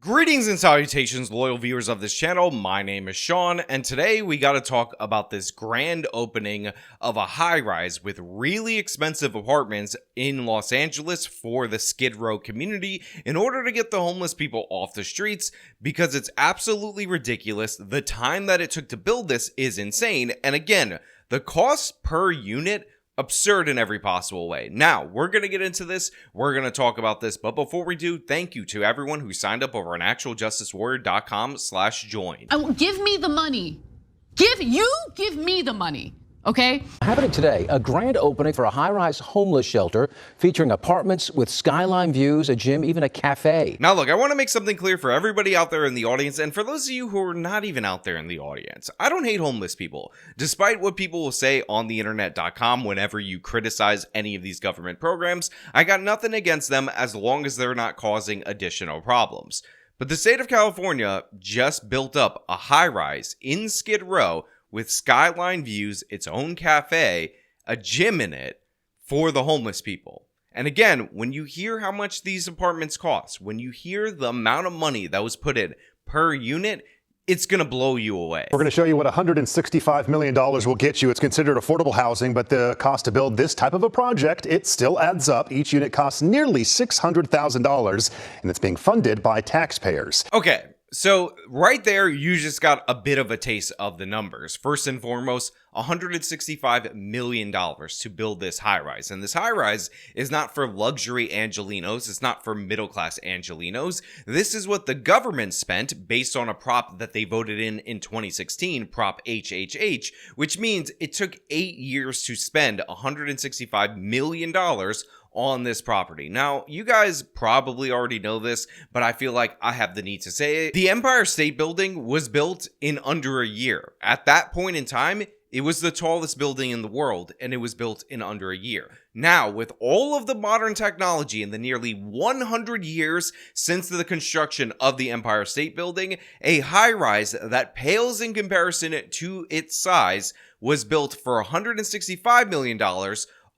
Greetings and salutations, loyal viewers of this channel. My name is Sean, and today we got to talk about this grand opening of a high-rise with really expensive apartments in Los Angeles for the Skid Row community in order to get the homeless people off the streets, because it's absolutely ridiculous. The time that it took to build this is insane, and again, the cost per unit, absurd in every possible way. Now, we're going to get into this. We're going to talk about this. But before we do, thank you to everyone who signed up over on actualjusticewarrior.com/join. Give me the money. Give me the money. Okay? Happening today, a grand opening for a high-rise homeless shelter featuring apartments with skyline views, a gym, even a cafe. Now look, I want to make something clear for everybody out there in the audience, and for those of you who are not even out there in the audience. I don't hate homeless people, despite what people will say on the internet.com whenever you criticize any of these government programs. I got nothing against them as long as they're not causing additional problems. But the state of California just built up a high-rise in Skid Row with skyline views, its own cafe, a gym in it for the homeless people. And again, when you hear how much these apartments cost, when you hear the amount of money that was put in per unit, it's going to blow you away. We're going to show you what $165 million will get you. It's considered affordable housing, but the cost to build this type of a project, it still adds up. Each unit costs nearly $600,000, and it's being funded by taxpayers. Okay. So right there, you just got a bit of a taste of the numbers. First and foremost, $165 million to build this high-rise. And this high-rise is not for luxury Angelinos. It's not for middle-class Angelinos. This is what the government spent based on a prop that they voted in 2016, Prop HHH, which means it took 8 years to spend $165 million on this property. Now, you guys probably already know this, but I feel like I have the need to say it. The Empire State Building was built in under a year. At that point in time, it was the tallest building in the world, and it was built in under a year. Now, with all of the modern technology in the nearly 100 years since the construction of the Empire State Building, a high-rise that pales in comparison to its size was built for $165 million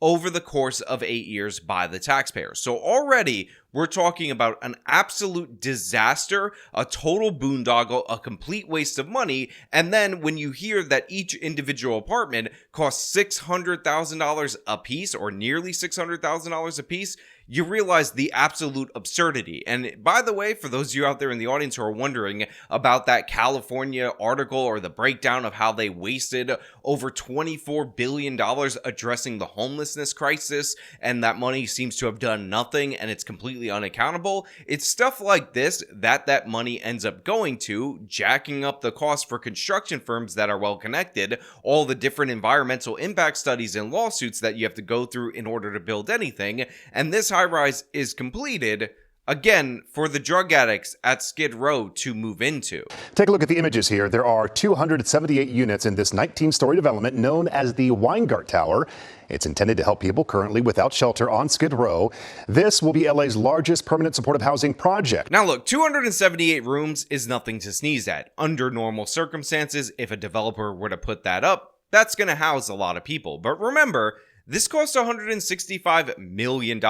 over the course of 8 years by the taxpayers. So already we're talking about an absolute disaster, a total boondoggle, a complete waste of money. And then when you hear that each individual apartment costs $600,000 a piece, or nearly $600,000 a piece, you realize the absolute absurdity. And by the way, for those of you out there in the audience who are wondering about that California article or the breakdown of how they wasted over $24 billion addressing the homelessness crisis, and that money seems to have done nothing and it's completely unaccountable, it's stuff like this that money ends up going to, jacking up the cost for construction firms that are well connected, all the different environmental impact studies and lawsuits that you have to go through in order to build anything. And this high-rise is completed, again, for the drug addicts at Skid Row to move into. Take a look at the images here. There are 278 units in this 19-story development known as the Weingart Tower. It's intended to help people currently without shelter on Skid Row. This will be LA's largest permanent supportive housing project. Now look, 278 rooms is nothing to sneeze at. Under normal circumstances, if a developer were to put that up, that's going to house a lot of people. But remember, this cost $165 million.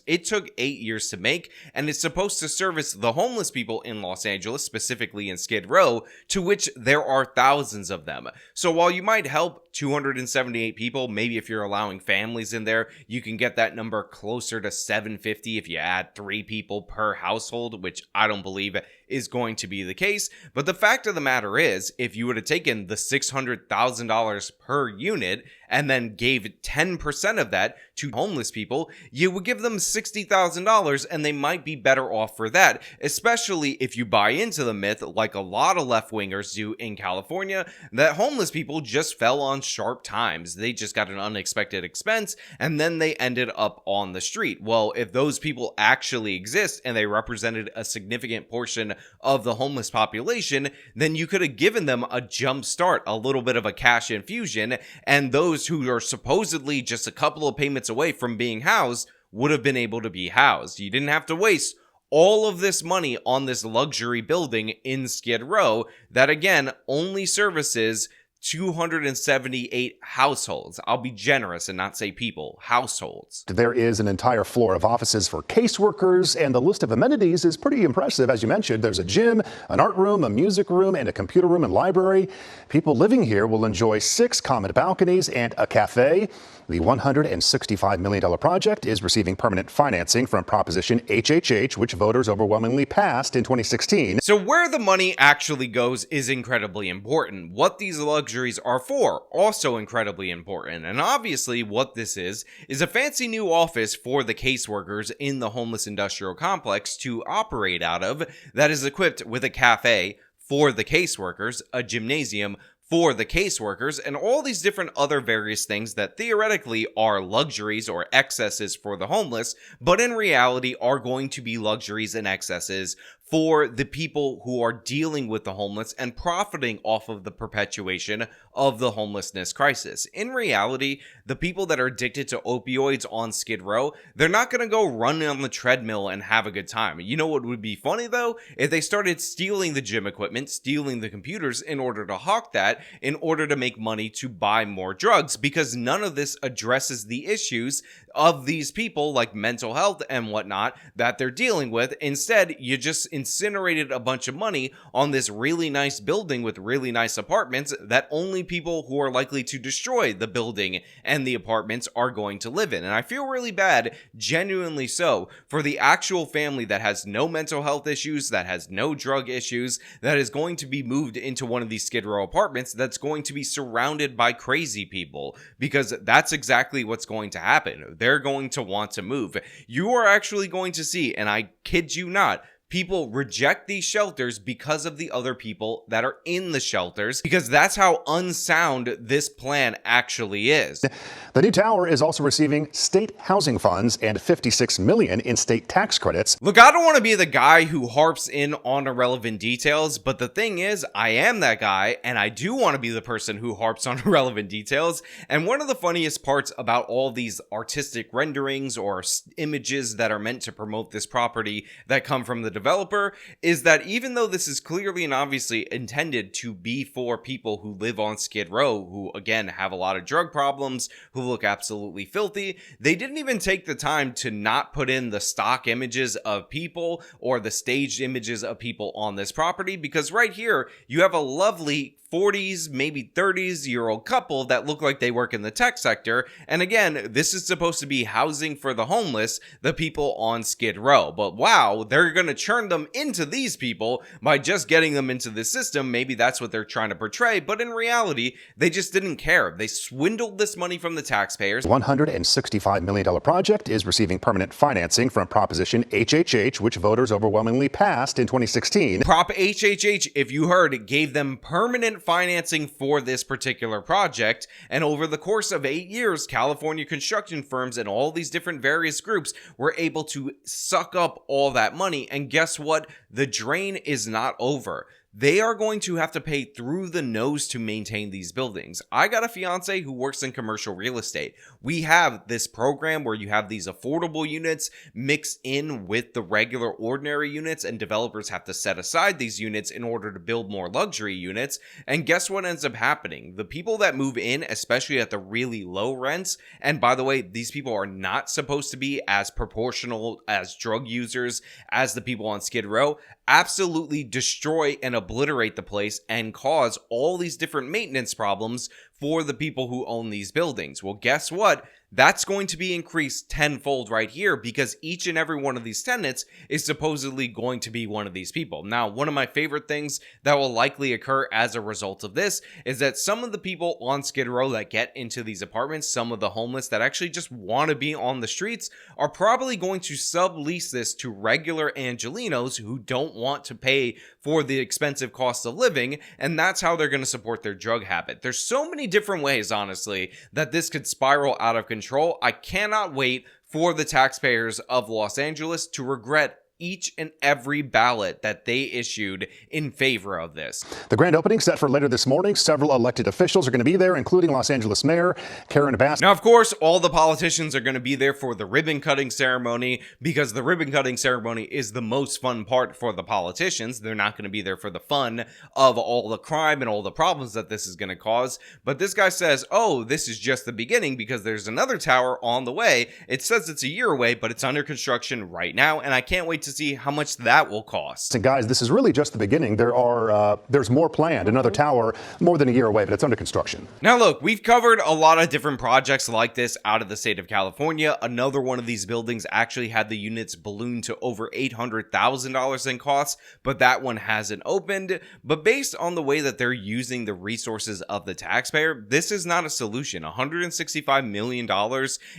It took 8 years to make, and it's supposed to service the homeless people in Los Angeles, specifically in Skid Row, to which there are thousands of them. So while you might help 278 people, maybe if you're allowing families in there, you can get that number closer to 750 if you add 3 people per household, which I don't believe is going to be the case. But the fact of the matter is, if you would have taken the $600,000 per unit and then gave 10% of that to homeless people, you would give them $60,000 and they might be better off for that, especially if you buy into the myth, like a lot of left-wingers do in California, that homeless people just fell on sharp times. They just got an unexpected expense and then they ended up on the street. Well, if those people actually exist and they represented a significant portion of the homeless population, then you could have given them a jump start, a little bit of a cash infusion, and those who are supposedly just a couple of payments away from being housed would have been able to be housed. You didn't have to waste all of this money on this luxury building in Skid Row that, again, only services 278 households. I'll be generous and not say people, households. There is an entire floor of offices for caseworkers, and the list of amenities is pretty impressive. As you mentioned, there's a gym, an art room, a music room, and a computer room and library. People living here will enjoy 6 common balconies and a cafe. The $165 million project is receiving permanent financing from Proposition HHH, which voters overwhelmingly passed in 2016. So where the money actually goes is incredibly important. What these luxuries are for, also incredibly important. And obviously what this is a fancy new office for the caseworkers in the homeless industrial complex to operate out of that is equipped with a cafe for the caseworkers, a gymnasium for the caseworkers, and all these different other various things that theoretically are luxuries or excesses for the homeless, but in reality are going to be luxuries and excesses for the people who are dealing with the homeless and profiting off of the perpetuation of the homelessness crisis. In reality, the people that are addicted to opioids on Skid Row, they're not going to go run on the treadmill and have a good time. You know what would be funny though? If they started stealing the gym equipment, stealing the computers in order to hawk that, in order to make money to buy more drugs, because none of this addresses the issues of these people like mental health and whatnot that they're dealing with. Instead, you just incinerated a bunch of money on this really nice building with really nice apartments that only people who are likely to destroy the building and the apartments are going to live in. And I feel really bad, genuinely so, for the actual family that has no mental health issues, that has no drug issues, that is going to be moved into one of these Skid Row apartments that's going to be surrounded by crazy people, because that's exactly what's going to happen. They're going to want to move. You are actually going to see, and I kid you not, people reject these shelters because of the other people that are in the shelters, because that's how unsound this plan actually is. The new tower is also receiving state housing funds and $56 million in state tax credits. Look, I don't want to be the guy who harps in on irrelevant details, but the thing is, I am that guy, and I do want to be the person who harps on irrelevant details. And one of the funniest parts about all these artistic renderings or images that are meant to promote this property that come from the developer is that even though this is clearly and obviously intended to be for people who live on Skid Row, who again have a lot of drug problems, who look absolutely filthy, they didn't even take the time to not put in the stock images of people or the staged images of people on this property, because right here you have a lovely 40s, maybe 30s-year-old couple that look like they work in the tech sector. And again, this is supposed to be housing for the homeless, the people on Skid Row. But wow, they're going to turn them into these people by just getting them into the system. Maybe that's what they're trying to portray. But in reality, they just didn't care. They swindled this money from the taxpayers. $165 million project is receiving permanent financing from Proposition HHH, which voters overwhelmingly passed in 2016. Prop HHH, if you heard, it gave them permanent financing for this particular project, and over the course of 8 years, California construction firms and all these different various groups were able to suck up all that money. And guess what? The drain is not over. They are going to have to pay through the nose to maintain these buildings. I got a fiance who works in commercial real estate. We have this program where you have these affordable units mixed in with the regular ordinary units, and developers have to set aside these units in order to build more luxury units. And guess what ends up happening? The people that move in, especially at the really low rents, and by the way, these people are not supposed to be as proportional as drug users as the people on Skid Row, absolutely destroy and obliterate the place and cause all these different maintenance problems for the people who own these buildings. Well, guess what? That's going to be increased tenfold right here, because each and every one of these tenants is supposedly going to be one of these people. Now, one of my favorite things that will likely occur as a result of this is that some of the people on Skid Row that get into these apartments, some of the homeless that actually just want to be on the streets, are probably going to sublease this to regular Angelinos who don't want to pay for the expensive cost of living, and that's how they're going to support their drug habit. There's so many different ways, honestly, that this could spiral out of control. I cannot wait for the taxpayers of Los Angeles to regret each and every ballot that they issued in favor of this. The grand opening set for later this morning. Several elected officials are going to be there, including Los Angeles Mayor Karen Bass. Now, of course, all the politicians are going to be there for the ribbon cutting ceremony, because the ribbon cutting ceremony is the most fun part for the politicians. They're not going to be there for the fun of all the crime and all the problems that this is going to cause. But this guy says, oh, this is just the beginning, because there's another tower on the way. It says it's a year away, but it's under construction right now, and I can't wait to see how much that will cost. And guys, this is really just the beginning. There's more planned. Another tower more than a year away, but it's under construction. Now look, we've covered a lot of different projects like this out of the state of California. Another one of these buildings actually had the units balloon to over $800,000 in costs, but that one hasn't opened. But based on the way that they're using the resources of the taxpayer, this is not a solution. $165 million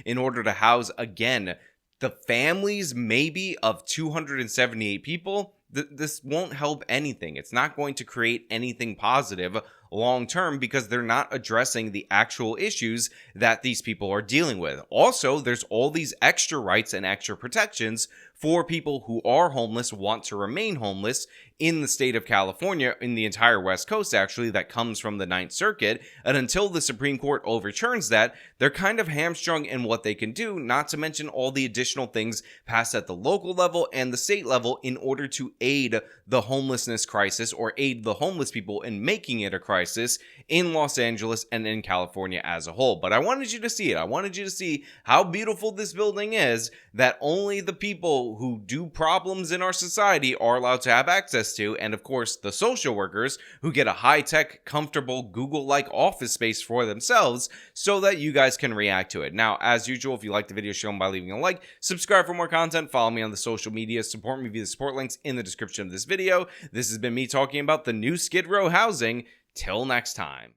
in order to house, again, the families maybe of 278 people. This won't help anything. It's not going to create anything positive long term, because they're not addressing the actual issues that these people are dealing with. Also, there's all these extra rights and extra protections for people who are homeless, want to remain homeless in the state of California, in the entire West Coast, actually, that comes from the Ninth Circuit. And until the Supreme Court overturns that, they're kind of hamstrung in what they can do, not to mention all the additional things passed at the local level and the state level in order to aid the homelessness crisis, or aid the homeless people in making it a crisis in Los Angeles and in California as a whole. But I wanted you to see it. I wanted you to see how beautiful this building is, that only the people who do problems in our society are allowed to have access to, and of course the social workers who get a high-tech, comfortable, Google-like office space for themselves, so that you guys can react to it. Now, as usual, if you like the video, show them by leaving a like, subscribe for more content, follow me on the social media, support me via the support links in the description of this video. This has been me talking about the new Skid Row housing. Till next time.